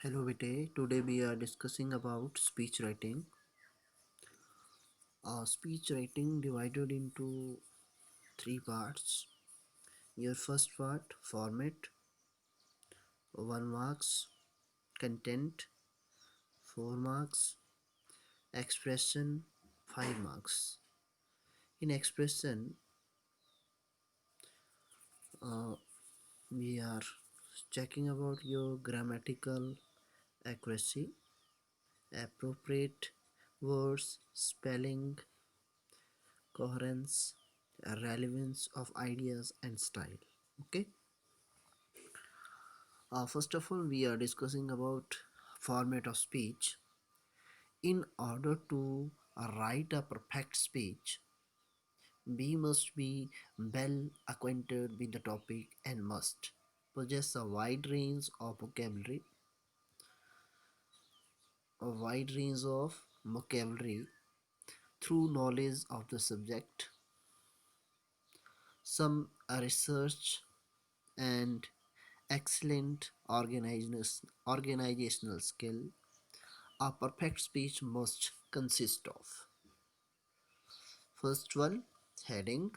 Hello Vijay, today we are discussing about speech writing. Speech writing divided into three parts. Your first part, format, 1 marks, content, 4 marks, expression, 5 marks. In expression, uh, we are checking about your grammatical accuracy, appropriate words, spelling, coherence, relevance of ideas and style. Okay. First of all, we are discussing about format of speech. In order to write a perfect speech, we must be well acquainted with the topic and must possess a wide range of vocabulary through knowledge of the subject, some research and excellent organizational skill. A perfect speech must consist of: first one, heading.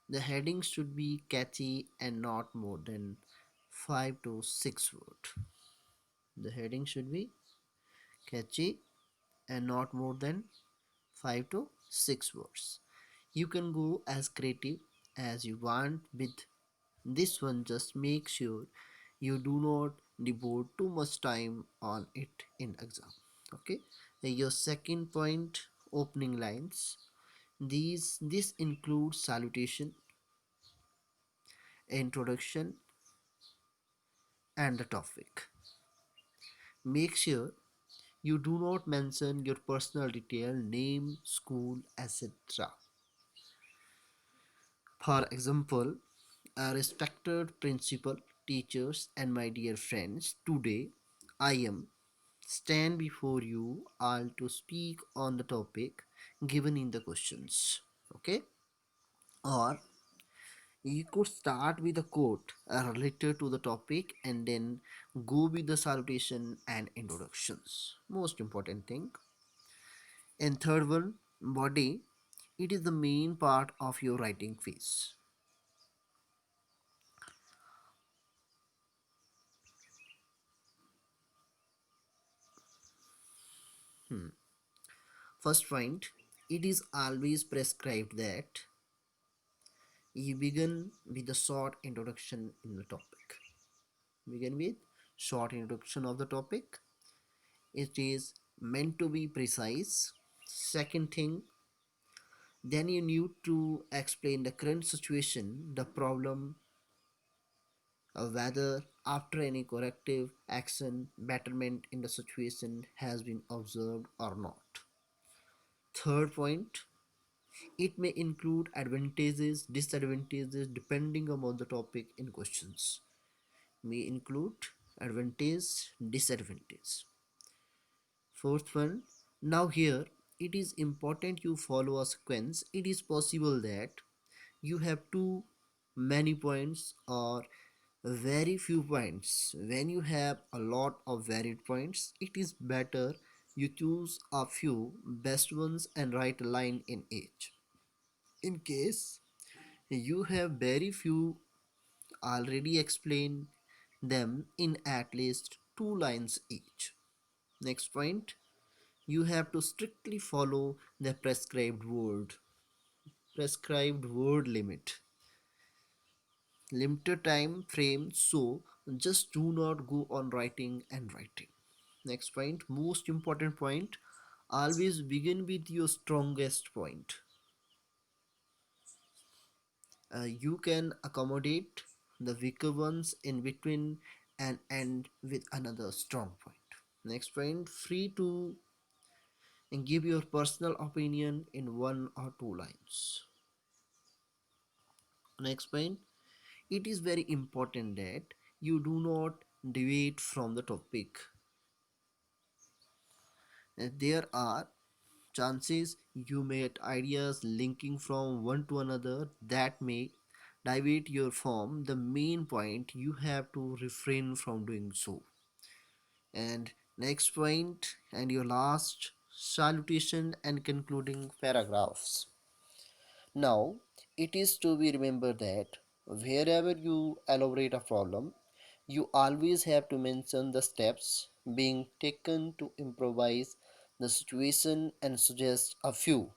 The heading should be catchy and not more than 5 to 6 words. The heading should be catchy and not more than 5 to 6 words. You can go as creative as you want with this one, just make sure you do not devote too much time on it in exam. Okay. Your second point, opening lines. This includes salutation, introduction, and the topic. Make sure you do not mention your personal detail, name, school, etc. For example, a respected principal, teachers, and my dear friends, today I am stand before you all to speak on the topic given in the questions. Okay, or you could start with a quote related to the topic and then go with the salutation and introductions. Most important thing. And third one, body. It is the main part of your writing phase. Hmm. First point, it is always prescribed that you begin with a short introduction in the topic. Begin with short introduction of the topic. It is meant to be precise. Second thing, then you need to explain the current situation, the problem, whether after any corrective action betterment in the situation has been observed or not. Third point, it may include advantages, disadvantages depending upon the topic in questions. May include advantage, disadvantage. Fourth one, now here it is important you follow a sequence. It is possible that you have too many points or very few points. When you have a lot of varied points, it is better you choose a few best ones and write a line in each. In case you have very few, already explain them in at least 2 lines each. Next point, you have to strictly follow the prescribed word limit, limited time frame, so just do not go on writing and writing. Next point, most important point, always begin with your strongest point. You can accommodate the weaker ones in between and end with another strong point. Next point, free to give your personal opinion in 1 or 2 lines. Next point, it is very important that you do not deviate from the topic. There are chances you may get ideas linking from one to another that may deviate your from the main point. You have to refrain from doing so. And next point, and your last salutation and concluding paragraphs. Now, it is to be remembered that wherever you elaborate a problem, you always have to mention the steps being taken to improvise the situation and suggest a few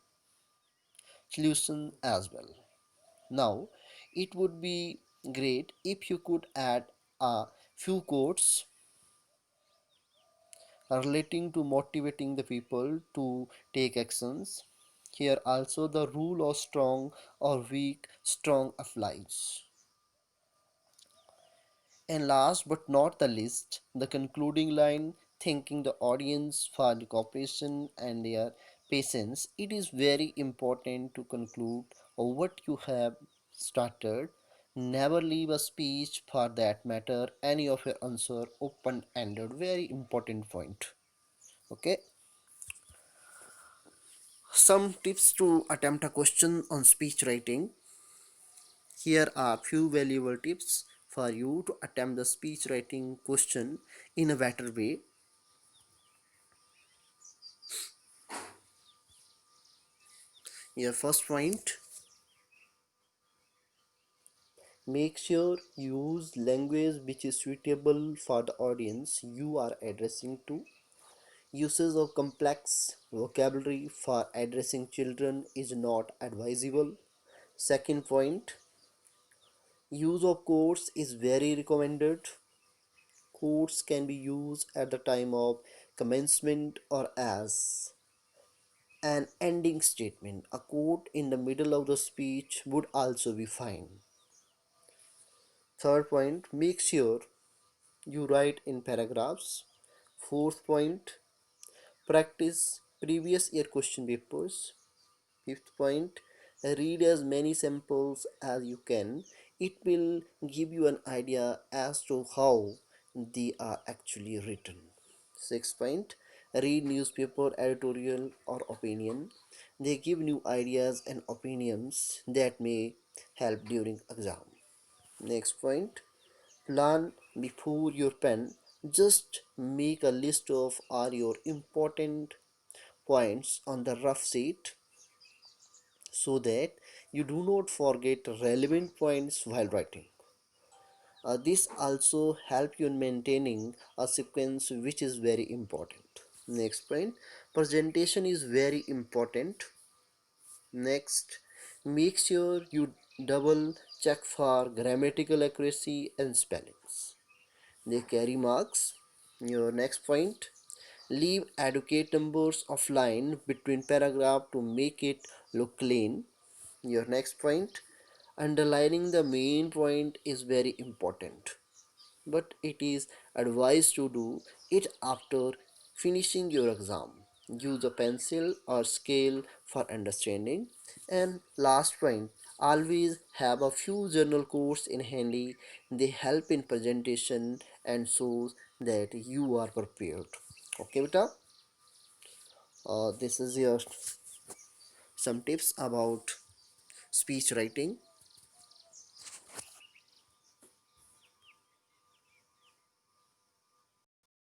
solutions as well. Now, it would be great if you could add a few quotes relating to motivating the people to take actions. Here also the rule of strong or weak strong applies. And last but not the least, the concluding line, thanking the audience for the cooperation and their patience. It is very important to conclude what you have started. Never leave a speech for that matter, any of your answer open ended. Very important point. Okay. Some tips to attempt a question on speech writing. Here are few valuable tips for you to attempt the speech writing question in a better way. Your first point, make sure you use language which is suitable for the audience you are addressing to. Usage of complex vocabulary for addressing children is not advisable. Second point, use of quotes is very recommended. Quotes can be used at the time of commencement or as an ending statement. A quote in the middle of the speech would also be fine. Third point, make sure you write in paragraphs. Fourth point, practice previous year question papers. Fifth point, read as many samples as you can. It will give you an idea as to how they are actually written. Sixth point, read newspaper editorial or opinion. They give new ideas and opinions that may help during exam. Next point, plan before your pen. Just make a list of all your important points on the rough sheet so that you do not forget relevant points while writing. This also help you in maintaining a sequence which is very important. Next point, presentation is very important. Next, make sure you double check for grammatical accuracy and spellings. They carry marks. Your next point, leave adequate numbers of line between paragraph to make it look clean. Your next point, underlining the main point is very important, but it is advised to do it after finishing your exam. Use a pencil or scale for understanding. And last point, always have a few journal quotes in handy. They help in presentation and shows that you are prepared. Okay, beta. This is your some tips about speech writing.